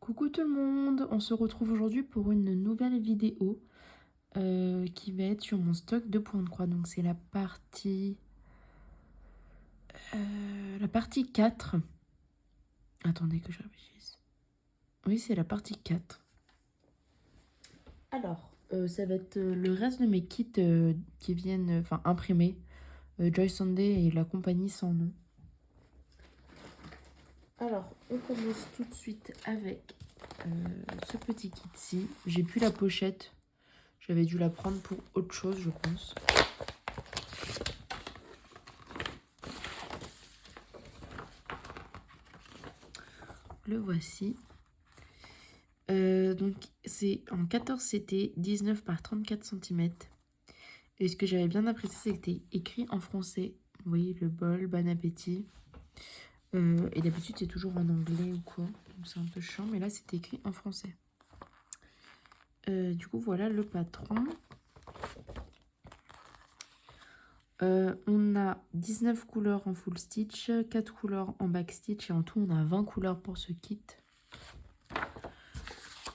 Coucou tout le monde, on se retrouve aujourd'hui pour une nouvelle vidéo qui va être sur mon stock de points de croix. Donc c'est la partie 4. Attendez que je réfléchisse. Oui, c'est la partie 4. Alors, ça va être le reste de mes kits qui viennent, imprimés. Joy Sunday et la compagnie sans nom. Alors, on commence tout de suite avec ce petit kit-ci. J'ai plus la pochette. J'avais dû la prendre pour autre chose, je pense. Le voici. Donc, c'est en 14 CT, 19 par 34 cm. Et ce que j'avais bien apprécié, c'est que c'était écrit en français. Vous voyez, le bol, bon appétit. Et d'habitude, c'est toujours en anglais ou quoi. Donc, c'est un peu chiant, mais là, c'était écrit en français. Du coup, voilà le patron. On a 19 couleurs en full stitch, 4 couleurs en back stitch et en tout on a 20 couleurs pour ce kit.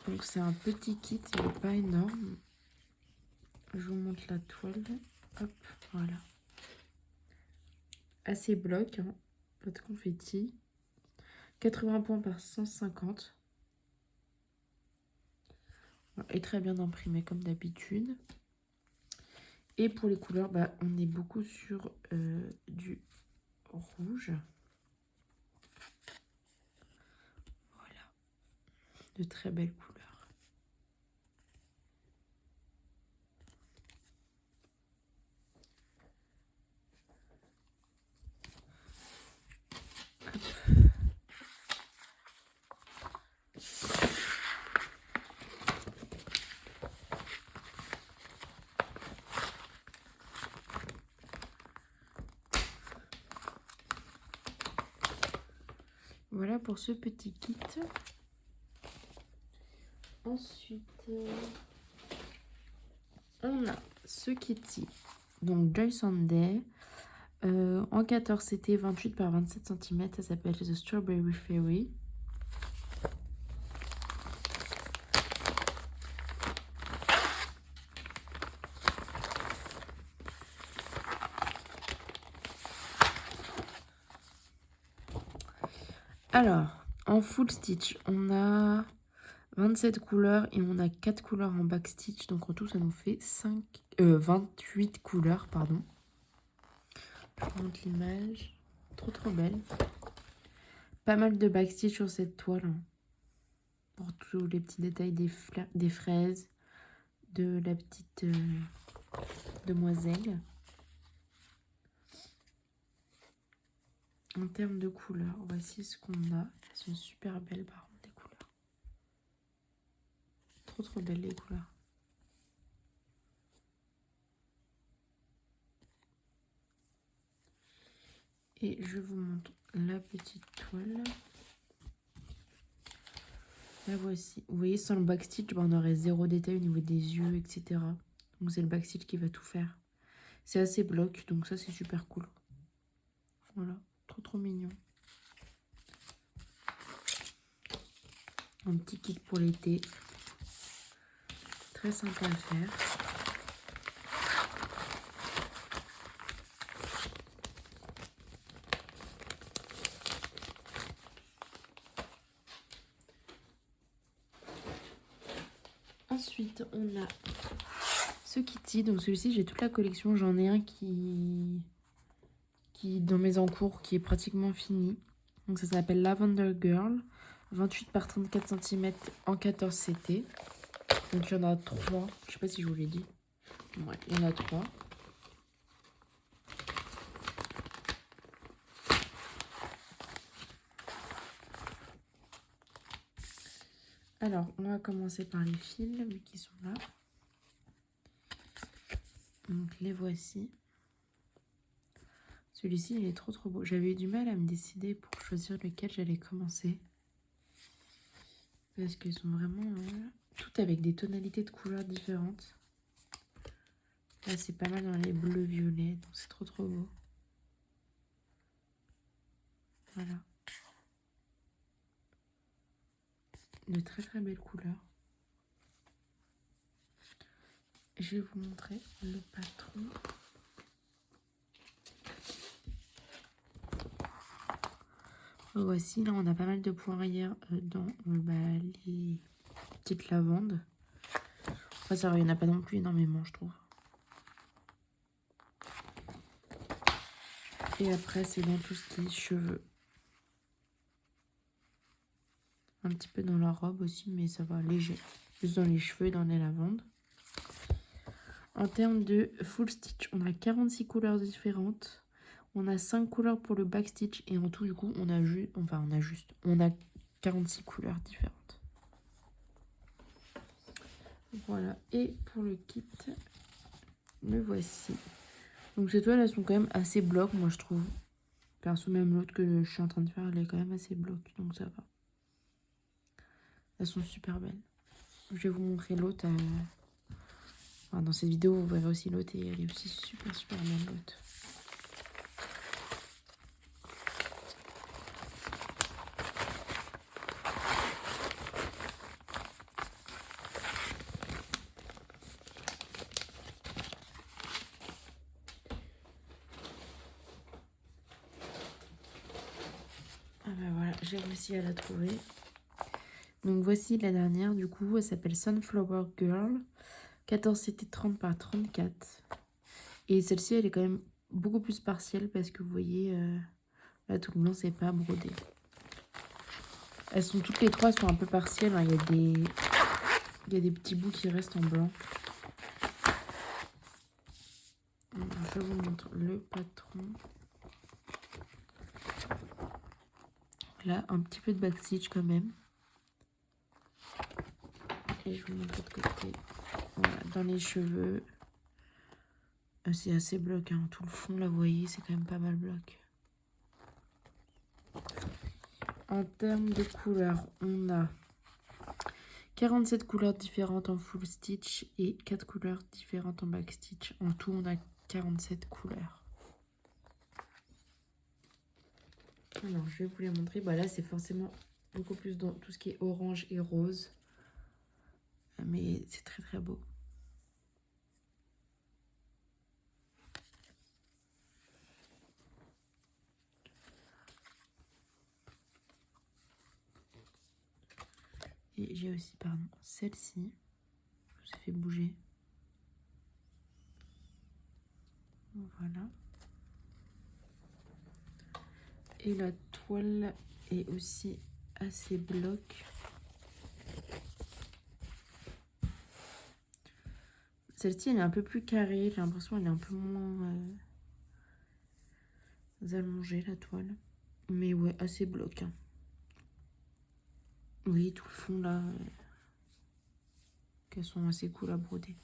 Donc c'est un petit kit, il n'est pas énorme. Je vous montre la toile. Hop, voilà. Assez bloc, hein. Pas de confetti. 80 points par 150. Et très bien imprimé comme d'habitude. Et pour les couleurs, on est beaucoup sur du rouge. Voilà. De très belles couleurs. Voilà pour ce petit kit. Ensuite, on a ce kit-ci. Donc Joy Sunday. En 14, c'était 28 par 27 cm. Ça s'appelle The Strawberry Fairy. Alors, en full stitch, on a 27 couleurs et on a 4 couleurs en back stitch. Donc en tout, ça nous fait 28 couleurs, pardon. Je vous montre l'image. Trop belle. Pas mal de back stitch sur cette toile. Hein, pour tous les petits détails des fraises, de la petite demoiselle. En termes de couleurs, voici ce qu'on a. Elles sont super belles par contre, les couleurs. Trop belles les couleurs. Et je vous montre la petite toile. La voici. Vous voyez, sans le backstitch, on aurait zéro détail au niveau des yeux, etc. Donc c'est le backstitch qui va tout faire. C'est assez bloc, donc ça c'est super cool. Voilà, trop mignon. Un petit kit pour l'été. Très sympa à faire. Ensuite, on a ce kit-ci. Donc celui-ci, j'ai toute la collection. J'en ai un qui dans mes encours, qui est pratiquement fini. Donc ça s'appelle Lavender Girl. 28 par 34 cm en 14 CT. Donc il y en a 3. Je sais pas si je vous l'ai dit. Ouais, il y en a 3. Alors, on va commencer par les fils, vu qu'ils sont là. Donc, les voici. Celui-ci, il est trop beau. J'avais eu du mal à me décider pour choisir lequel j'allais commencer. Parce qu'ils sont vraiment toutes avec des tonalités de couleurs différentes. Là, c'est pas mal dans les bleus violets, donc c'est trop beau. Voilà. de très très belles couleurs. Je vais vous montrer le patron. Voici, là on a pas mal de poirières dans les petites lavandes. Enfin, ça, il n'y en a pas non plus énormément, je trouve. Et après, c'est dans tout ce qui est cheveux. Un petit peu dans la robe aussi, mais ça va léger. Juste dans les cheveux et dans les lavandes. En termes de full stitch, on a 46 couleurs différentes. On a 5 couleurs pour le back stitch. Et en tout, du coup, on a 46 couleurs différentes. Voilà. Et pour le kit, le voici. Donc ces toiles, elles sont quand même assez blocs, moi je trouve. Perso, même l'autre que je suis en train de faire, elle est quand même assez bloc, donc ça va. Elles sont super belles. Je vais vous montrer l'autre. Enfin, dans cette vidéo, vous verrez aussi l'autre et elle est aussi super belle l'autre. Ah ben voilà, j'ai réussi à la trouver. Donc voici la dernière, du coup, elle s'appelle Sunflower Girl. 14 CT 30 par 34. Et celle-ci, elle est quand même beaucoup plus partielle parce que vous voyez, là tout le blanc, c'est pas brodé. Elles sont toutes les trois sont un peu partielles. Hein. Il y a des petits bouts qui restent en blanc. Je vous montre le patron. Là, un petit peu de backstitch quand même. Et je vous montre de l'autre côté. Voilà, dans les cheveux. C'est assez bloc. Hein. Tout le fond, là, vous voyez, c'est quand même pas mal bloc. En termes de couleurs, on a 47 couleurs différentes en full stitch et 4 couleurs différentes en back stitch. En tout, on a 47 couleurs. Alors, je vais vous les montrer. Bah là, c'est forcément beaucoup plus dans tout ce qui est orange et rose. Mais c'est très très beau. Et j'ai aussi, pardon, celle-ci. Je vous ai fait bouger. Voilà. Et la toile est aussi assez bloc. Celle-ci, elle est un peu plus carrée. J'ai l'impression qu'elle est un peu moins allongée, la toile. Mais ouais, assez bloc. Hein. Oui, tout le fond, là, qu'elles sont assez cool à broder.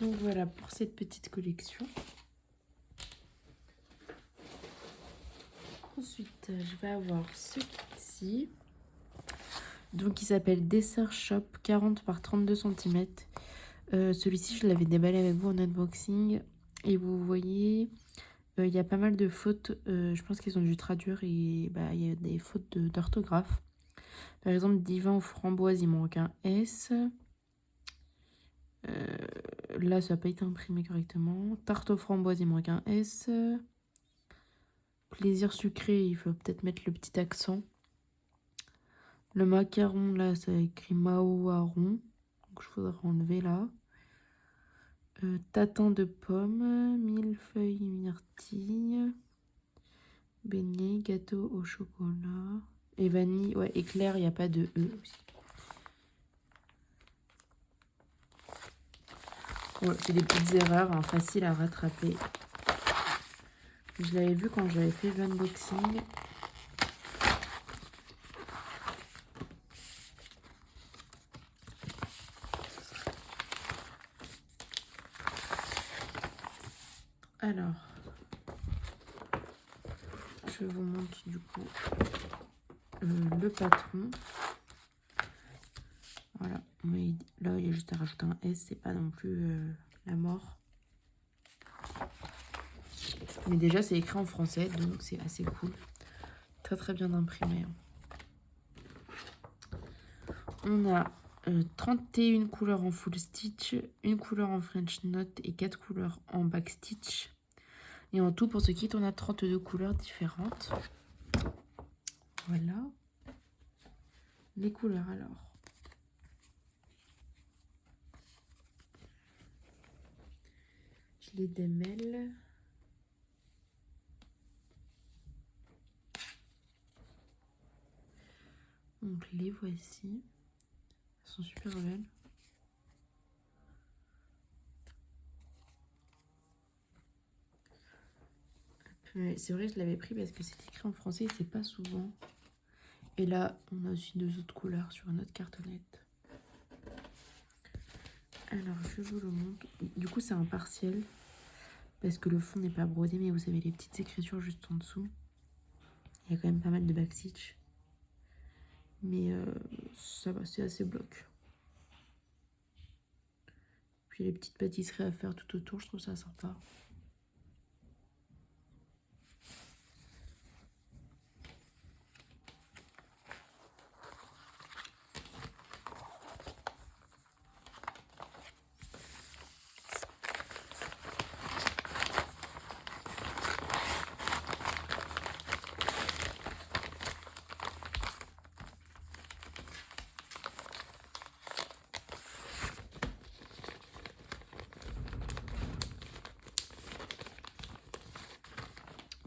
Donc voilà pour cette petite collection. Ensuite, je vais avoir ce kit-ci. Donc il s'appelle Dessert Shop 40 par 32 cm. Celui-ci, je l'avais déballé avec vous en unboxing. Et vous voyez, il y a pas mal de fautes. Je pense qu'ils ont dû traduire et il y a des fautes d'orthographe. Par exemple, divin aux framboises, il manque un S. Là, ça n'a pas été imprimé correctement. Tarte aux framboises, il manque un S. Plaisir sucré, il faut peut-être mettre le petit accent. Le macaron, là, ça écrit maoaron. Donc, il faudra enlever là. Tatin de pommes, millefeuille myrtille, beignet, gâteau au chocolat. Et vanille, ouais, éclair, il n'y a pas de E aussi. Ouais, c'est des petites erreurs, hein, faciles à rattraper. Je l'avais vu quand j'avais fait l'unboxing. Alors, je vous montre du coup le patron. Voilà, mais là il y a juste à rajouter un S, c'est pas non plus la mort. Mais déjà c'est écrit en français, donc c'est assez cool. Très très bien imprimé. On a 31 couleurs en full stitch, une couleur en French knot et 4 couleurs en back stitch. Et en tout, pour ce kit, on a 32 couleurs différentes. Voilà. Les couleurs alors. Je les démêle. Donc les voici. Elles sont super belles. C'est vrai que je l'avais pris parce que c'est écrit en français et c'est pas souvent. Et là, on a aussi 2 autres couleurs sur une autre cartonnette. Alors, je vous le montre. Du coup, c'est un partiel parce que le fond n'est pas brodé, mais vous avez les petites écritures juste en dessous. Il y a quand même pas mal de backstitch. Mais ça va, c'est assez bloc. Puis les petites pâtisseries à faire tout autour, je trouve ça sympa.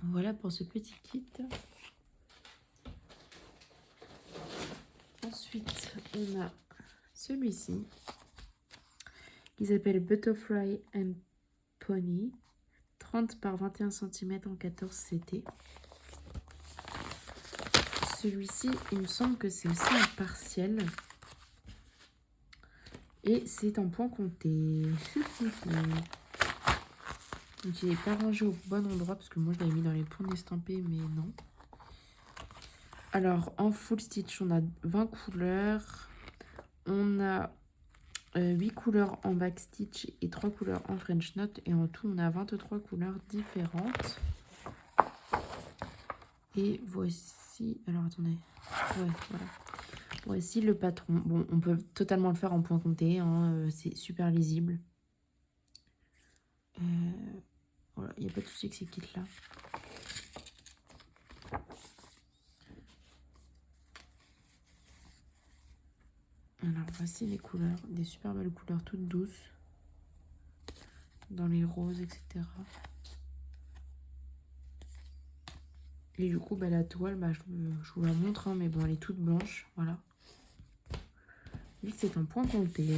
Voilà pour ce petit kit. Ensuite, on a celui-ci qui s'appelle Butterfly and Pony. 30 par 21 cm en 14 CT. Celui-ci, il me semble que c'est aussi un partiel. Et c'est en point compté. Donc il n'est pas rangé au bon endroit parce que moi je l'avais mis dans les points estampés, mais non. Alors en full stitch, on a 20 couleurs. On a 8 couleurs en back stitch et 3 couleurs en French knot. Et en tout, on a 23 couleurs différentes. Et voici... Alors attendez. Ouais, voilà. Voici le patron. Bon, on peut totalement le faire en point compté. Hein, c'est super lisible. Voilà, il n'y a pas de souci avec ces kits-là. Alors, voici les couleurs. Des super belles couleurs toutes douces. Dans les roses, etc. Et du coup, bah, la toile, bah, je vous la montre. Hein, mais bon, elle est toute blanche. Voilà. Vu que c'est en point compté.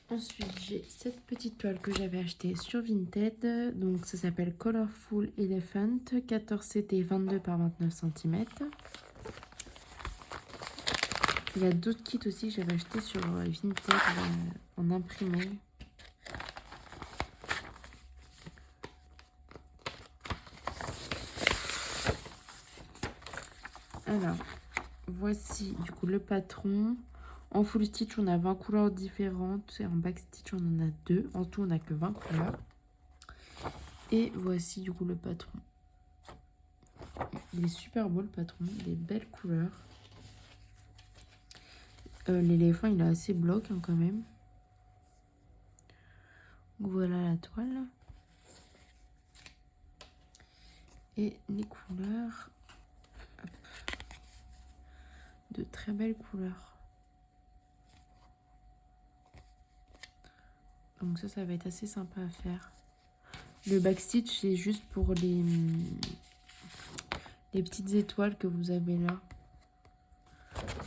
Ensuite, j'ai cette petite toile que j'avais achetée sur Vinted. Donc, ça s'appelle Colorful Elephant. 14 CT, 22 par 29 cm. Il y a d'autres kits aussi que j'avais acheté sur Vinted en imprimé. Alors, voici du coup le patron. En full stitch, on a 20 couleurs différentes. Et en back stitch, on en a 2. En tout, on n'a que 20 couleurs. Et voici du coup le patron. Il est super beau le patron. Des belles couleurs. L'éléphant, il est assez bloc hein, quand même. Donc, voilà la toile. Et les couleurs. Hop. De très belles couleurs. Donc ça va être assez sympa à faire. Le backstitch, c'est juste pour les petites étoiles que vous avez là.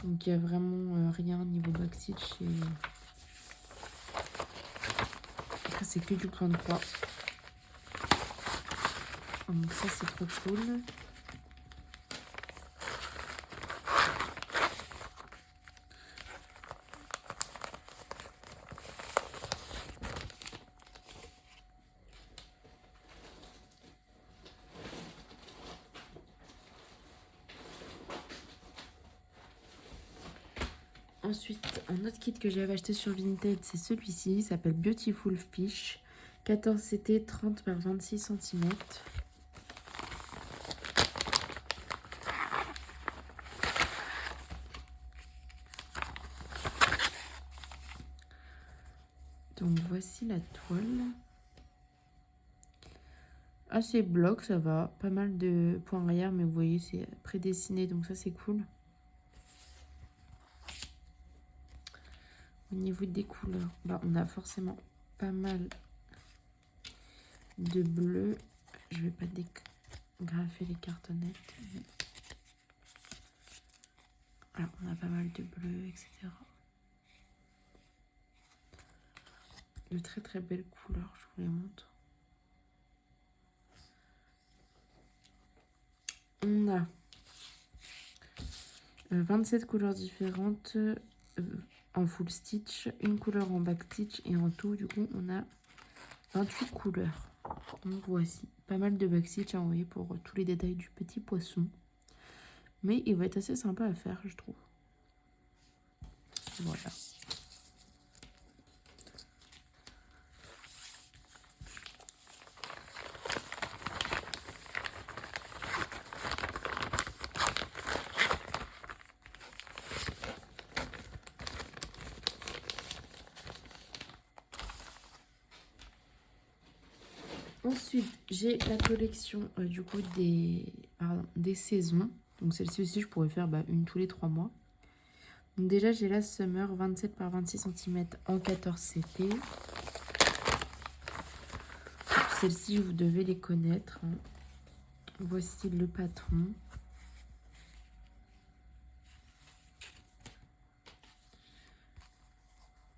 Donc il n'y a vraiment rien niveau backstitch. Et... Après c'est que du point de croix. Donc ça c'est trop cool. Ensuite, un autre kit que j'avais acheté sur Vinted, c'est celui-ci. Il s'appelle Beautiful Fish. 14 CT 30 par 26 cm. Donc voici la toile. Assez bloc, ça va. Pas mal de points arrière, mais vous voyez, c'est prédessiné, donc ça c'est cool. Au niveau des couleurs, bah, on a forcément pas mal de bleu. Je vais pas dégrafer les cartonnettes. Alors, on a pas mal de bleu, etc. De très très belles couleurs, je vous les montre. On a 27 couleurs différentes en full stitch, une couleur en back stitch et en tout, du coup, on a 28 couleurs. Donc voici, pas mal de back stitch à envoyer pour tous les détails du petit poisson. Mais il va être assez sympa à faire, je trouve. Voilà. Ensuite, j'ai la collection du coup des saisons. Donc celle-ci aussi, je pourrais faire une tous les 3 mois. Donc déjà, j'ai la Summer 27 par 26 cm en 14 CT. Celle-ci, vous devez les connaître. Voici le patron.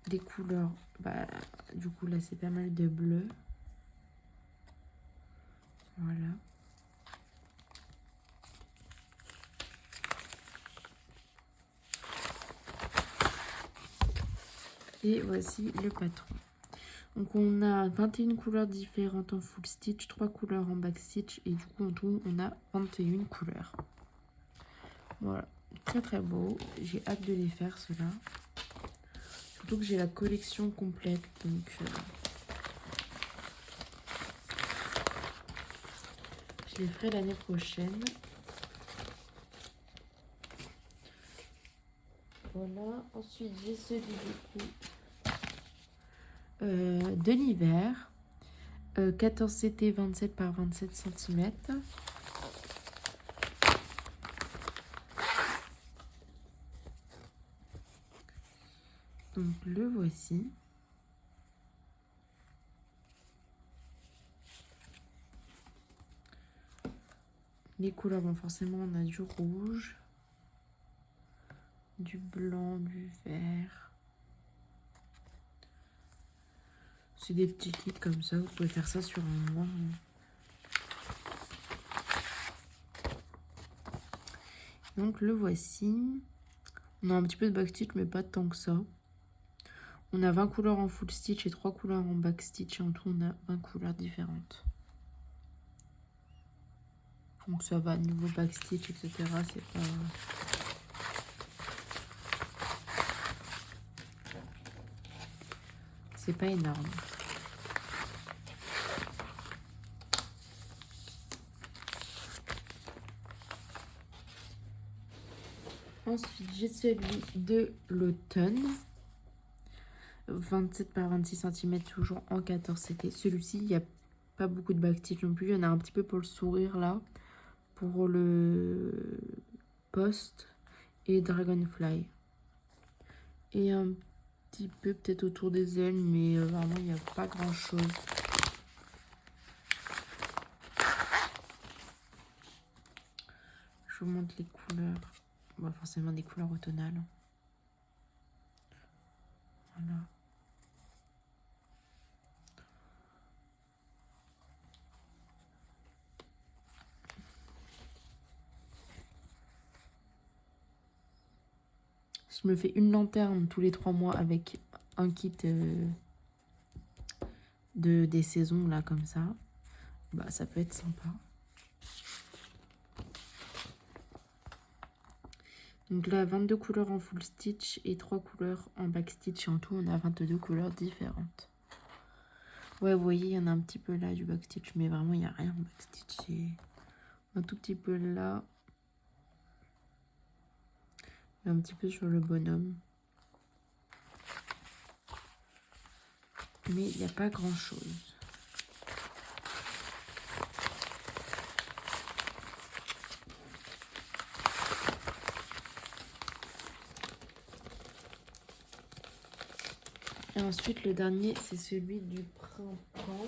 Des couleurs, du coup là c'est pas mal de bleu. Voilà. Et voici le patron. Donc on a 21 couleurs différentes en full stitch, 3 couleurs en back stitch et du coup en tout on a 21 couleurs. Voilà, très très beau. J'ai hâte de les faire ceux-là. Surtout que j'ai la collection complète, donc je les ferai l'année prochaine. Voilà, ensuite j'ai celui du coup de l'hiver. 14 CT 27 par 27 cm. Donc le voici. Les couleurs, bon forcément on a du rouge, du blanc, du vert. C'est des petits kits comme ça, vous pouvez faire ça sur un mois. Donc le voici. On a un petit peu de back stitch mais pas tant que ça. On a 20 couleurs en full stitch et 3 couleurs en back stitch. En tout on a 20 couleurs différentes. Donc ça va, niveau back stitch, etc. C'est pas... C'est pas énorme. Ensuite, j'ai celui de l'automne. 27 par 26 cm, toujours en 14 CT. Celui-ci, il n'y a pas beaucoup de back stitch non plus. Il y en a un petit peu pour le sourire là. Pour le post et Dragonfly. Et un petit peu peut-être autour des ailes, mais vraiment, il n'y a pas grand-chose. Je vous montre les couleurs. Bon, forcément des couleurs automnales. Voilà. Je me fais une lanterne tous les 3 mois avec un kit des saisons là comme ça. Bah ça peut être sympa. Donc là 22 couleurs en full stitch et 3 couleurs en back stitch. En tout on a 22 couleurs différentes. Ouais vous voyez il y en a un petit peu là du back stitch mais vraiment il n'y a rien en back stitch. Et un tout petit peu là. Et un petit peu sur le bonhomme. Mais il n'y a pas grand chose. Et ensuite le dernier c'est celui du printemps.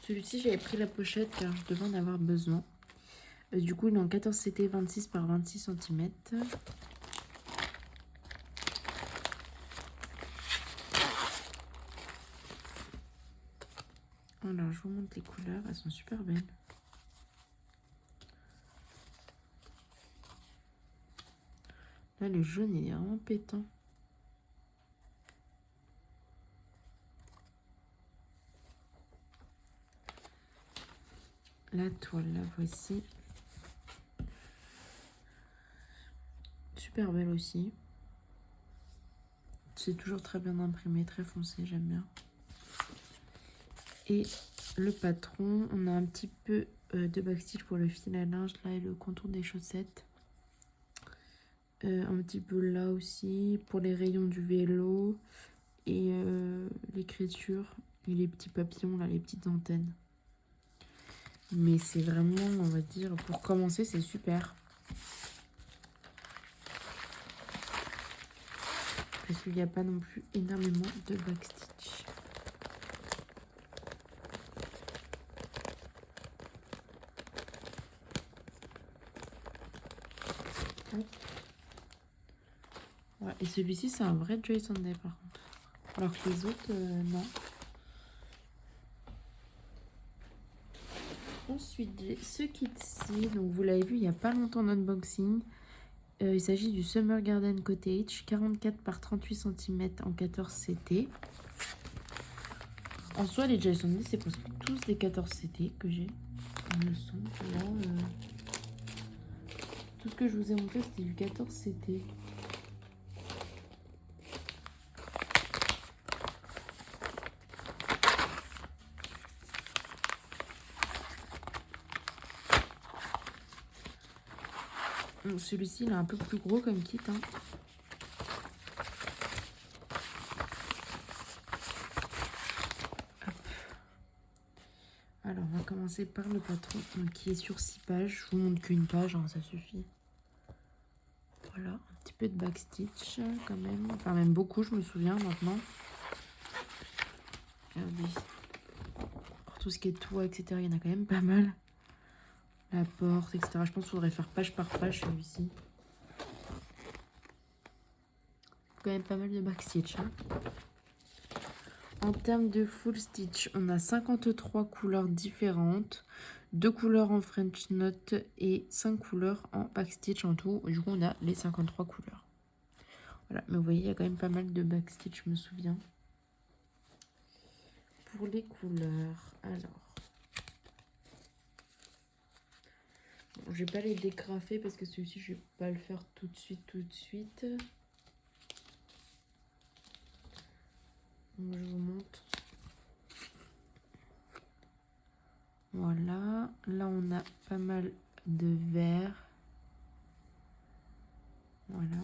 Celui-ci j'avais pris la pochette car je devais en avoir besoin. Du coup il est en 14 CT 26 par 26 cm. Alors je vous montre les couleurs, elles sont super belles. Là le jaune il est vraiment pétant. La toile la voici. Super belle aussi. C'est toujours très bien imprimé, très foncé, j'aime bien. Et le patron, on a un petit peu de backstitch pour le fil à linge là et le contour des chaussettes. Un petit peu là aussi pour les rayons du vélo et l'écriture et les petits papillons là, les petites antennes. Mais c'est vraiment, on va dire, pour commencer c'est super. Parce qu'il n'y a pas non plus énormément de backstitch. Ouais, et celui-ci c'est un vrai Joy Sunday par contre. Alors que les autres, non. Ensuite, j'ai ce kit-ci. Donc vous l'avez vu il n'y a pas longtemps en unboxing. Il s'agit du Summer Garden Cottage, 44 par 38 cm en 14 CT. En soi, les Joy Sunday, c'est presque tous des 14 CT que j'ai. Il me semble que là, tout ce que je vous ai montré, c'était du 14 CT. Celui-ci, il est un peu plus gros comme kit. Hein. Alors, on va commencer par le patron qui est sur 6 pages. Je vous montre qu'une page, hein, ça suffit. Voilà, un petit peu de backstitch quand même. Enfin, même beaucoup, je me souviens maintenant. Regardez. Pour tout ce qui est toit, etc., il y en a quand même pas mal. La porte, etc. Je pense qu'il faudrait faire page par page celui-ci. Quand même pas mal de backstitch. Hein. En termes de full stitch, on a 53 couleurs différentes. 2 couleurs en French Knot et 5 couleurs en backstitch en tout. Du coup, on a les 53 couleurs. Voilà, mais vous voyez, il y a quand même pas mal de backstitch, je me souviens. Pour les couleurs, alors... Bon, je vais pas les dégrafer parce que celui-ci, je vais pas le faire tout de suite. Donc, je vous montre. Voilà, là on a pas mal de vert. Voilà.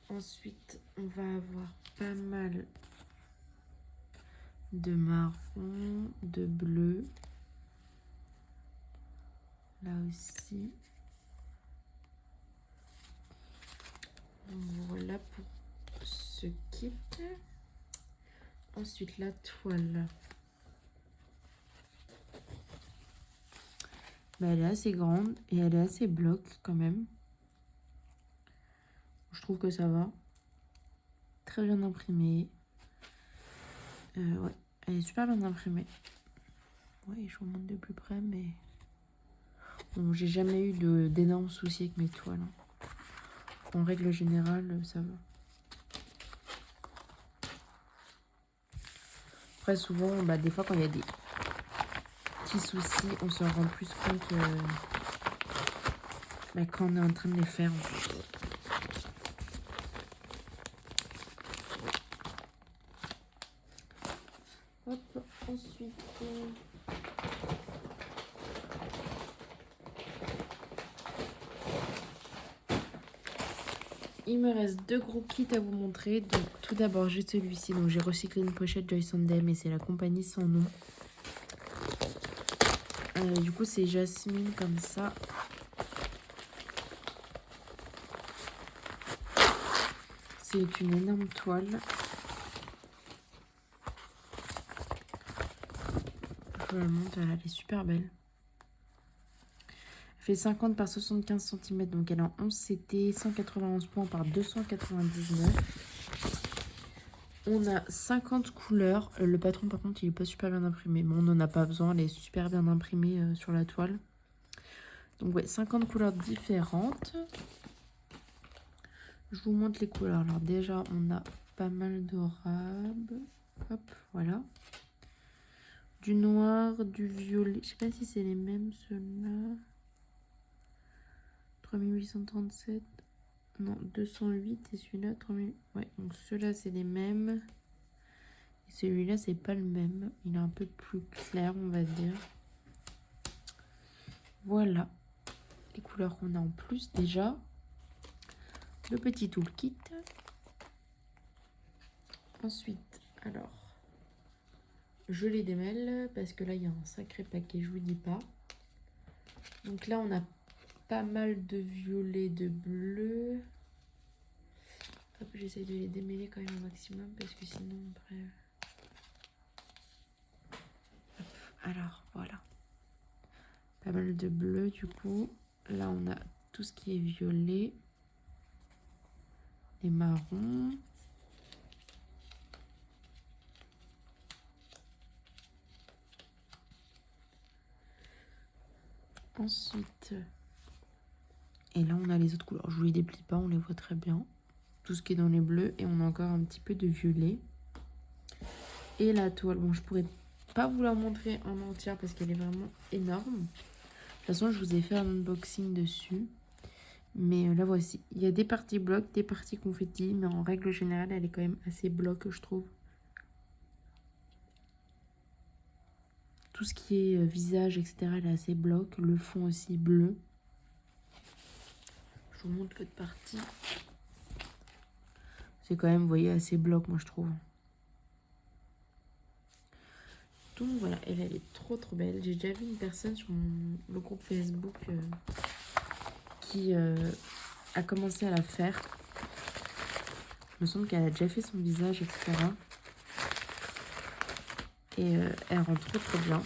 Ensuite, on va avoir pas mal de marron, de bleu. Là aussi. Voilà pour ce kit. Ensuite, la toile. Bah, elle est assez grande et elle est assez bloc quand même. Je trouve que ça va. Très bien imprimée. Ouais, elle est super bien imprimée. Ouais, je vous montre de plus près, mais... Bon, j'ai jamais eu d'énormes soucis avec mes toiles. En règle générale, ça va. Après, souvent, bah, des fois, quand il y a des petits soucis, on se rend plus compte bah, quand on est en train de les faire. Hop, ensuite... Il me reste 2 gros kits à vous montrer. Donc, tout d'abord, j'ai celui-ci. Donc, j'ai recyclé une pochette Joy Sandem et c'est la compagnie sans nom. Du coup, c'est Jasmine comme ça. C'est une énorme toile. Je vous la montre, elle est super belle. Elle fait 50 par 75 cm, donc elle est en 11 CT, 191 points par 299. On a 50 couleurs. Le patron, par contre, il est pas super bien imprimé. Mais on n'en a pas besoin, elle est super bien imprimée sur la toile. Donc ouais, 50 couleurs différentes. Je vous montre les couleurs. Alors déjà, on a pas mal d'orab. Hop, voilà. Du noir, du violet. Je sais pas si c'est les mêmes, ceux-là. 3837. Non, 208 et celui-là, 3000. Ouais, donc ceux-là, c'est les mêmes. Et celui-là, c'est pas le même. Il est un peu plus clair, on va dire. Voilà les couleurs qu'on a en plus déjà. Le petit toolkit. Ensuite, alors, je les démêle parce que là, il y a un sacré paquet, je vous dis pas. Donc là, on a pas mal de violet, de bleu. Hop, j'essaie de les démêler quand même au maximum parce que sinon, après... Hop, alors, voilà. Pas mal de bleu, du coup. Là, on a tout ce qui est violet. Les marrons. Ensuite, et là on a les autres couleurs. Je vous les déplie pas, on les voit très bien. Tout ce qui est dans les bleus et on a encore un petit peu de violet. Et la toile, bon je pourrais pas vous la montrer en entière parce qu'elle est vraiment énorme. De toute façon je vous ai fait un unboxing dessus. Mais la voici. Il y a des parties blocs, des parties confetti, mais en règle générale elle est quand même assez bloc je trouve. Tout ce qui est visage, etc. elle est assez bloc. Le fond aussi bleu. Je vous montre l'autre partie. C'est quand même, vous voyez, assez bloc, moi, je trouve. Donc, voilà, elle est trop, trop belle. J'ai déjà vu une personne sur le groupe Facebook qui a commencé à la faire. Il me semble qu'elle a déjà fait son visage, etc. Et elle rend trop, trop bien.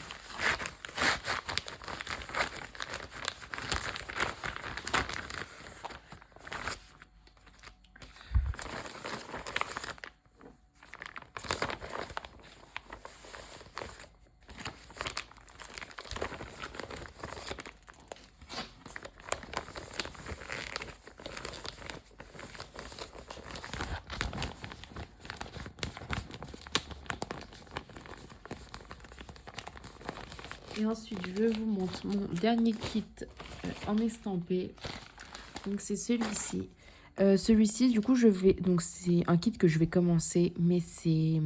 Et ensuite, je vous montre mon dernier kit en estampé. Donc, c'est celui-ci. Celui-ci, du coup, donc, c'est un kit que je vais commencer, mais c'est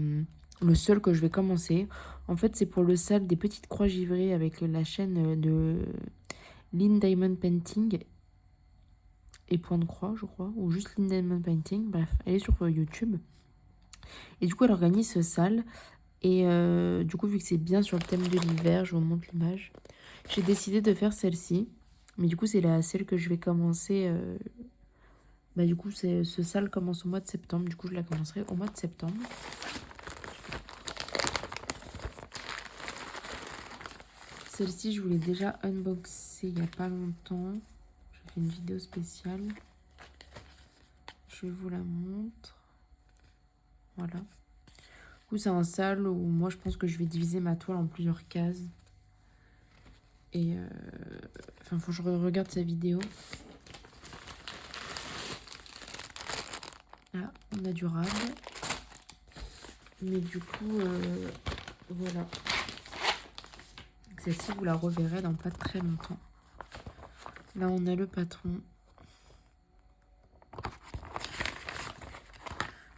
le seul que je vais commencer. En fait, c'est pour le sac des petites croix givrées avec la chaîne de Lynn Diamond Painting et Point de Croix, je crois, ou juste Lynn Diamond Painting. Bref, elle est sur YouTube. Et du coup, elle organise ce sale. Et du coup, vu que c'est bien sur le thème de l'hiver, je vous montre l'image. J'ai décidé de faire celle-ci. Mais du coup, c'est celle que je vais commencer. Bah, du coup, ce sale commence au mois de septembre. Du coup, je la commencerai au mois de septembre. Celle-ci, je voulais déjà unboxer il n'y a pas longtemps. J'ai fait une vidéo spéciale. Je vous la montre. Voilà. Du coup, c'est un sale où moi, je pense que je vais diviser ma toile en plusieurs cases. Et enfin, faut que je regarde sa vidéo. Là, on a du rab. Mais du coup, voilà. Celle-ci, vous la reverrez dans pas très longtemps. Là, on a le patron.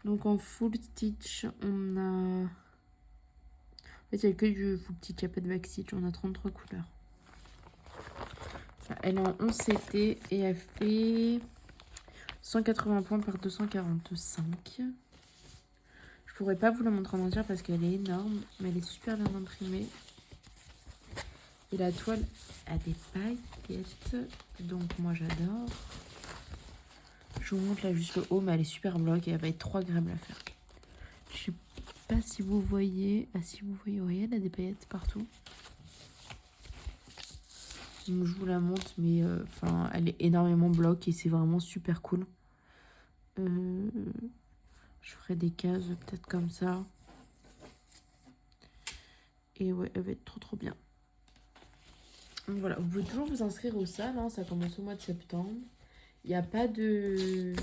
Donc, en full stitch, on a... En fait, il n'y a que du full stitch, il n'y a pas de back stitch. On a 33 couleurs. Elle est en 11 CT et elle fait 180 points par 245. Je pourrais pas vous la montrer en entière parce qu'elle est énorme, mais elle est super bien imprimée. Et la toile a des paillettes, donc moi j'adore. Je vous montre là juste le haut, mais elle est super bloc et elle va être trop agréable à faire. Je sais pas si vous voyez, si vous voyez, elle a des paillettes partout. Donc je vous la montre, mais enfin elle est énormément bloc et c'est vraiment super cool. Je ferai des cases peut-être comme ça. Et ouais, elle va être trop bien. Donc voilà, vous pouvez toujours vous inscrire au salles, hein, ça commence au mois de septembre. Il n'y a pas de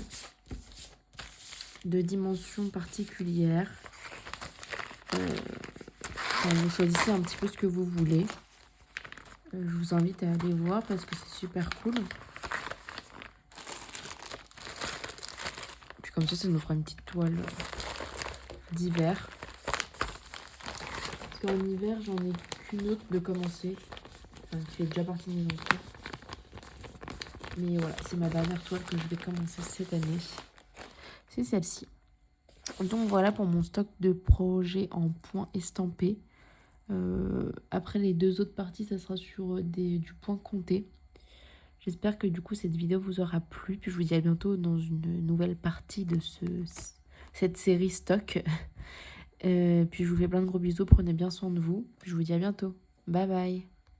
dimension particulière. Vous choisissez un petit peu ce que vous voulez. Je vous invite à aller voir parce que c'est super cool. Puis comme ça nous fera une petite toile d'hiver. Parce qu'en hiver, j'en ai qu'une autre de commencer. Enfin, qui fait déjà partie de mes entrées. Mais voilà, c'est ma dernière toile que je vais commencer cette année. C'est celle-ci. Donc voilà pour mon stock de projets en point estampé. Après les deux autres parties, ça sera sur du point compté. J'espère que du coup cette vidéo vous aura plu. Puis je vous dis à bientôt dans une nouvelle partie de cette série stock. Puis je vous fais plein de gros bisous. Prenez bien soin de vous. Puis je vous dis à bientôt. Bye bye.